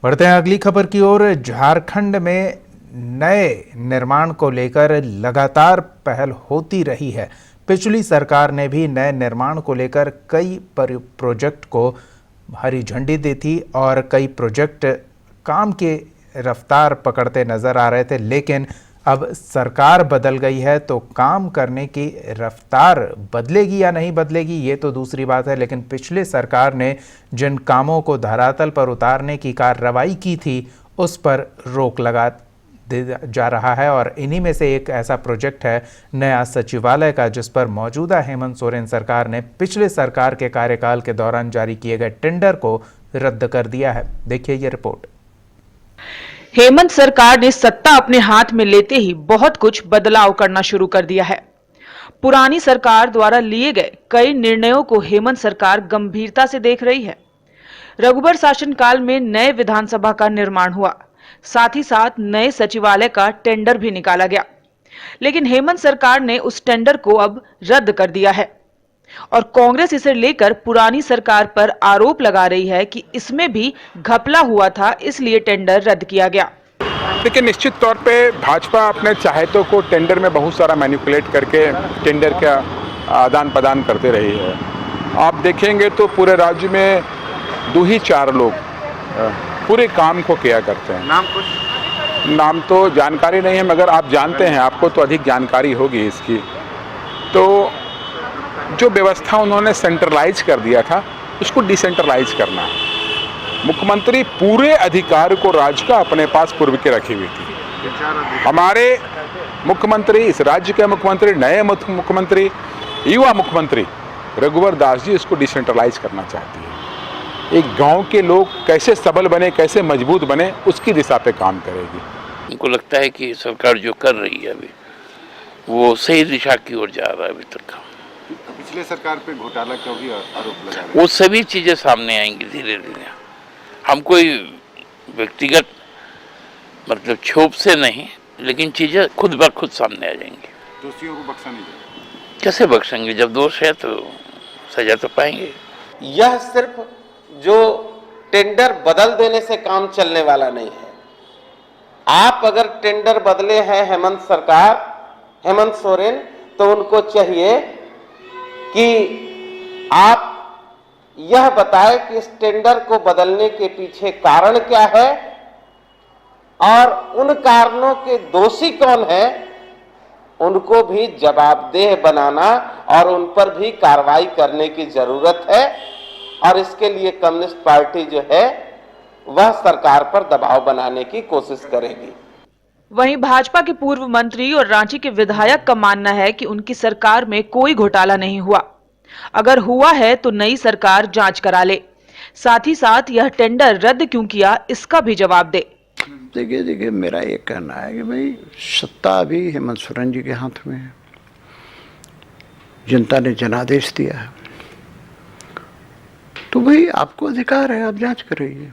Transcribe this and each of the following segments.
बढ़ते हैं अगली खबर की ओर। झारखंड में नए निर्माण को लेकर लगातार पहल होती रही है। पिछली सरकार ने भी नए निर्माण को लेकर कई प्रोजेक्ट को हरी झंडी दी थी और कई प्रोजेक्ट काम के रफ्तार पकड़ते नजर आ रहे थे, लेकिन अब सरकार बदल गई है तो काम करने की रफ्तार बदलेगी या नहीं बदलेगी ये तो दूसरी बात है। लेकिन पिछले सरकार ने जिन कामों को धरातल पर उतारने की कार्रवाई की थी उस पर रोक लगा दिया जा रहा है और इन्हीं में से एक ऐसा प्रोजेक्ट है नया सचिवालय का, जिस पर मौजूदा हेमंत सोरेन सरकार ने पिछले सरकार के कार्यकाल के दौरान जारी किए गए टेंडर को रद्द कर दिया है। देखिए ये रिपोर्ट। हेमंत सरकार ने सत्ता अपने हाथ में लेते ही बहुत कुछ बदलाव करना शुरू कर दिया है। पुरानी सरकार द्वारा लिए गए कई निर्णयों को हेमंत सरकार गंभीरता से देख रही है। रघुबर शासनकाल में नए विधानसभा का निर्माण हुआ, साथ ही साथ नए सचिवालय का टेंडर भी निकाला गया, लेकिन हेमंत सरकार ने उस टेंडर को अब रद्द कर दिया है और कांग्रेस इसे लेकर पुरानी सरकार पर आरोप लगा रही है कि इसमें भी घपला हुआ था, इसलिए टेंडर रद्द किया गया। देखिए, निश्चित तौर पे भाजपा अपने चाहतों को टेंडर में बहुत सारा मैनिपुलेट करके टेंडर का आदान प्रदान करते रही है। आप देखेंगे तो पूरे राज्य में 2 ही 4 लोग पूरे काम को किया करते हैं। नाम तो जानकारी नहीं है, मगर आप जानते हैं, आपको तो अधिक जानकारी होगी इसकी। तो जो व्यवस्था उन्होंने सेंट्रलाइज कर दिया था उसको डिसेंट्रलाइज करना है। मुख्यमंत्री पूरे अधिकार को राज्य का अपने पास पूर्व के रखी हुई थी। हमारे मुख्यमंत्री, इस राज्य के मुख्यमंत्री, नए मुख्यमंत्री, युवा मुख्यमंत्री रघुवर दास जी इसको डिसेंट्रलाइज करना चाहती है। एक गांव के लोग कैसे सबल बने, कैसे मजबूत बने, उसकी दिशा पे काम करेगी। उनको लगता है कि सरकार जो कर रही है अभी वो सही दिशा की ओर जा रहा है। अभी तक पिछले सरकार पे घोटाला क्यों भी आरोप लगा रहे हैं? वो सभी चीजें सामने आएंगी धीरे धीरे। हम कोई व्यक्तिगत मतलब क्षोभ से नहीं, लेकिन चीजें खुद ब खुद सामने आ जाएंगी। दोषियों को बख्शा नहीं जाएगा। कैसे बख्शेंगे? जब दोष है तो सजा तो पाएंगे। यह सिर्फ जो टेंडर बदल देने से काम चलने वाला नहीं है। आप अगर टेंडर बदले हैं हेमंत सरकार, हेमंत सोरेन, तो उनको चाहिए कि आप यह बताएं कि इस टेंडर को बदलने के पीछे कारण क्या है और उन कारणों के दोषी कौन है, उनको भी जवाबदेह बनाना और उन पर भी कार्रवाई करने की जरूरत है। और इसके लिए कम्युनिस्ट पार्टी जो है वह सरकार पर दबाव बनाने की कोशिश करेगी। वहीं भाजपा के पूर्व मंत्री और रांची के विधायक का मानना है कि उनकी सरकार में कोई घोटाला नहीं हुआ। अगर हुआ है तो नई सरकार जांच करा ले, साथ ही साथ यह टेंडर रद्द क्यों किया इसका भी जवाब दे। देखिए मेरा ये कहना है कि भाई सत्ता अभी हेमंत सोरेन जी के हाथ में है। जनता ने जनादेश दिया है तो भाई आपको अधिकार है, आप जांच करिए।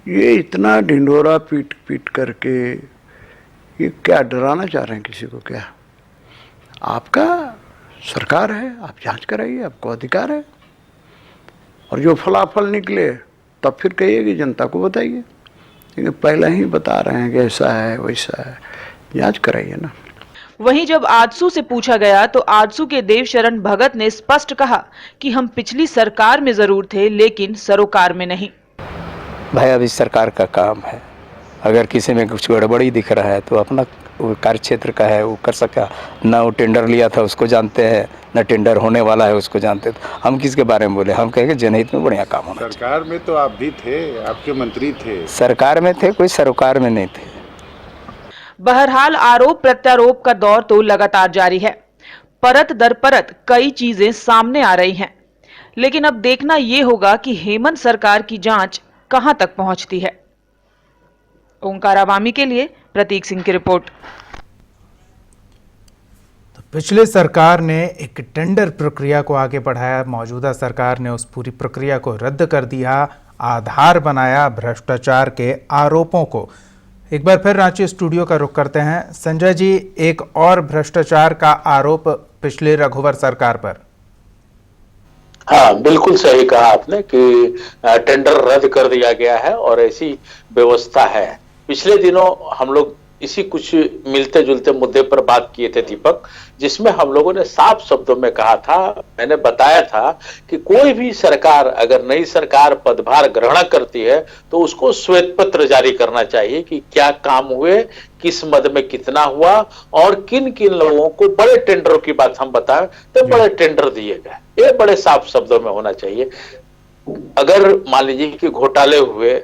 ये इतना ढिंढोरा पीट पीट करके ये क्या डराना चाह रहे हैं किसी को? क्या आपका सरकार है, आप जांच कराइए, आपको अधिकार है। और जो फलाफल निकले तब फिर कहिए कि जनता को बताइए, क्योंकि पहले ही बता रहे हैं कि ऐसा है वैसा है, जांच कराइए ना। वहीं जब आजसू से पूछा गया तो आजसू के देवशरण भगत ने स्पष्ट कहा कि हम पिछली सरकार में जरूर थे लेकिन सरोकार में नहीं। भाई अभी सरकार का काम है, अगर किसी में कुछ गड़बड़ी दिख रहा है तो अपना कार्य क्षेत्र का है, वो कर सका ना। वो टेंडर लिया था उसको जानते हैं, ना टेंडर होने वाला है उसको जानते। हम किसके बारे में बोले? हम कहेंगे जनहित में बढ़िया काम होना। सरकार में तो आप भी थे, आपके मंत्री थे। सरकार में थे, कोई सरोकार में नहीं थे। बहरहाल आरोप प्रत्यारोप का दौर तो लगातार जारी है। परत दर परत कई चीजें सामने आ रही हैं, लेकिन अब देखना यह होगा कि हेमंत सरकार की जांच कहां तक पहुंचती है। ओंकार आवामी के लिए प्रतीक सिंह की रिपोर्ट। तो पिछले सरकार ने एक टेंडर प्रक्रिया को आगे बढ़ाया, मौजूदा सरकार ने उस पूरी प्रक्रिया को रद्द कर दिया, आधार बनाया भ्रष्टाचार के आरोपों को। एक बार फिर रांची स्टूडियो का रुख करते हैं। संजय जी, एक और भ्रष्टाचार का आरोप पिछले रघुवर सरकार पर। हाँ, बिल्कुल सही कहा आपने कि टेंडर रद्द कर दिया गया है और ऐसी व्यवस्था है। पिछले दिनों हम लोग इसी कुछ मिलते जुलते मुद्दे पर बात किए थे दीपक, जिसमें हम लोगों ने साफ शब्दों में कहा था, मैंने बताया था कि कोई भी सरकार, अगर नई सरकार पदभार ग्रहण करती है तो उसको श्वेत पत्र जारी करना चाहिए कि क्या काम हुए, किस मद में कितना हुआ और किन किन लोगों को, बड़े टेंडरों की बात हम बताएं तो बड़े टेंडर दिए गए, ये बड़े साफ शब्दों में होना चाहिए। अगर मान लीजिए कि घोटाले हुए,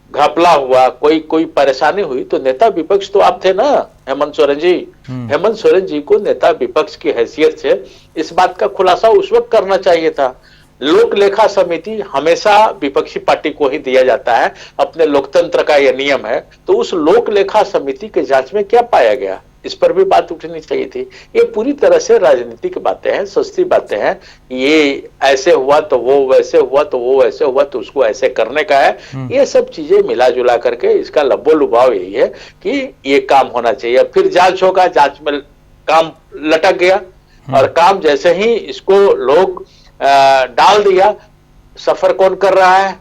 घपला हुआ, कोई परेशानी हुई तो नेता विपक्ष तो आप थे ना, हेमंत सोरेन जी। हेमंत सोरेन जी को नेता विपक्ष की हैसियत से इस बात का खुलासा उस वक्त करना चाहिए था। लोक लेखा समिति हमेशा विपक्षी पार्टी को ही दिया जाता है, अपने लोकतंत्र का यह नियम है। तो उस लोक लेखा समिति के जांच में क्या पाया गया, इस पर भी बात उठनी चाहिए थी। ये पूरी तरह से राजनीतिक बातें हैं, सस्ती बातें हैं। ये ऐसे हुआ तो वो वैसे हुआ, तो वो वैसे हुआ तो उसको ऐसे करने का है। ये सब चीजें मिला जुला करके इसका लब्बो लुभाव यही है कि ये काम होना चाहिए। फिर जांच होगा, जांच में काम लटक गया और काम जैसे ही इसको लोग डाल दिया, सफर कौन कर रहा है,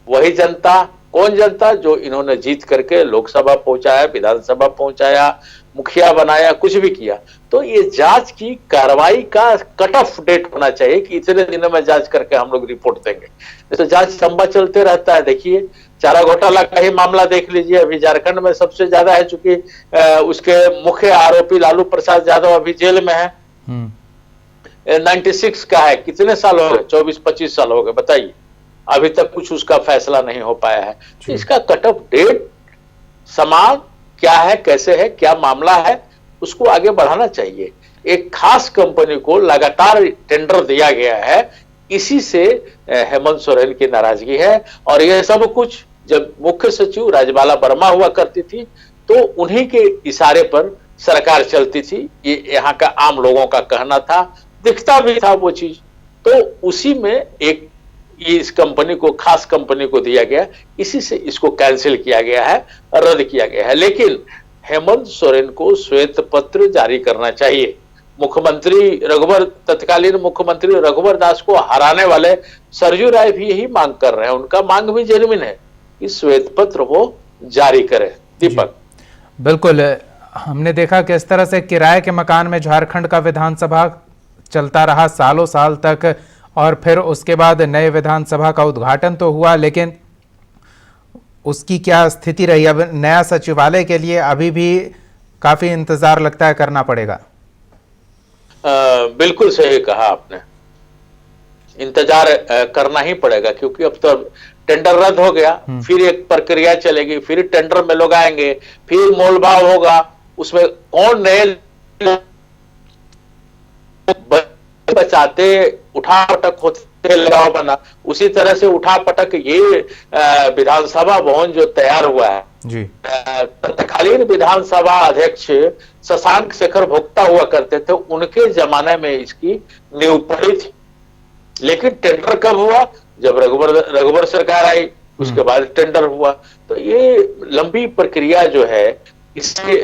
वही जनता। कौन जनता? जो इन्होंने जीत करके लोकसभा पहुंचाया, विधानसभा पहुंचाया, मुखिया बनाया, कुछ भी किया। तो ये जांच की कार्रवाई का कट ऑफ डेट होना चाहिए कि इतने दिनों में जांच करके हम लोग रिपोर्ट देंगे। तो जांच लंबा चलते रहता है। देखिए, चारा घोटाला का ही मामला देख लीजिए, अभी झारखंड में सबसे ज्यादा है, चूंकि उसके मुख्य आरोपी लालू प्रसाद यादव अभी जेल में है। 96 का है, कितने साल हो गए? 24-25 साल हो गए, बताइए। अभी तक कुछ उसका फैसला नहीं हो पाया है। तो इसका कट ऑफ डेट, समाज क्या है, कैसे है, क्या मामला है, उसको आगे बढ़ाना चाहिए। एक खास कंपनी को लगातार टेंडर दिया गया है, इसी से हेमंत सोरेन की नाराजगी है। और यह सब कुछ जब मुख्य सचिव राजबाला वर्मा हुआ करती थी तो उन्हीं के इशारे पर सरकार चलती थी, ये यहाँ का आम लोगों का कहना था, दिखता भी था वो चीज। तो उसी में एक ये इस कंपनी को, खास कंपनी को दिया गया, इसी से इसको कैंसिल किया गया है, रद्द किया गया है। लेकिन हेमंत सोरेन को श्वेत पत्र जारी करना चाहिए। मुख्यमंत्री रघुवर, तत्कालीन मुख्यमंत्री रघुवर दास को हराने वाले सरजू राय भी यही मांग कर रहे हैं, उनका मांग भी जेन्युइन है कि श्वेत पत्र वो जारी करे। दीपक, बिल्कुल, हमने देखा किस तरह से किराए के मकान में झारखंड का विधानसभा चलता रहा सालों साल तक, और फिर उसके बाद नए विधानसभा का उद्घाटन तो हुआ, लेकिन उसकी क्या स्थिति रही? अब नया सचिवालय के लिए अभी भी काफी इंतजार लगता है करना पड़ेगा। बिल्कुल सही कहा आपने, इंतजार करना ही पड़ेगा, क्योंकि अब तो टेंडर रद्द हो गया, फिर एक प्रक्रिया चलेगी, फिर टेंडर में लोग आएंगे, फिर मोलभाव होगा, उसमें कौन नए बचाते, उठापटक होते, लगाव बना। उसी तरह से उठापटक ये विधानसभा भवन जो तैयार हुआ है जी, तत्कालीन विधानसभा अध्यक्ष शशांक शेखर भोक्ता हुआ करते थे, उनके जमाने में इसकी नींव पड़ी थी। लेकिन टेंडर कब हुआ? जब रघुवर सरकार आई, उसके बाद टेंडर हुआ। तो ये लंबी प्रक्रिया जो है, इससे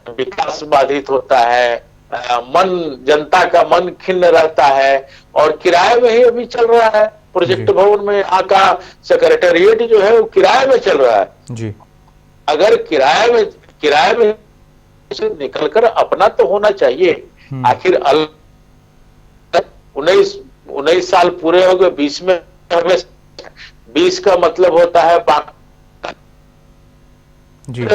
विकास बाधित होता है, मन, जनता का मन खिन्न रहता है। और किराए में ही अभी चल रहा है, प्रोजेक्ट भवन में आका सेक्रेटेरिएट जो है वो किराए में चल रहा है जी। अगर किराए में से निकलकर अपना तो होना चाहिए। आखिर 19 साल पूरे हो गए, 20 में 20 का मतलब होता है जी।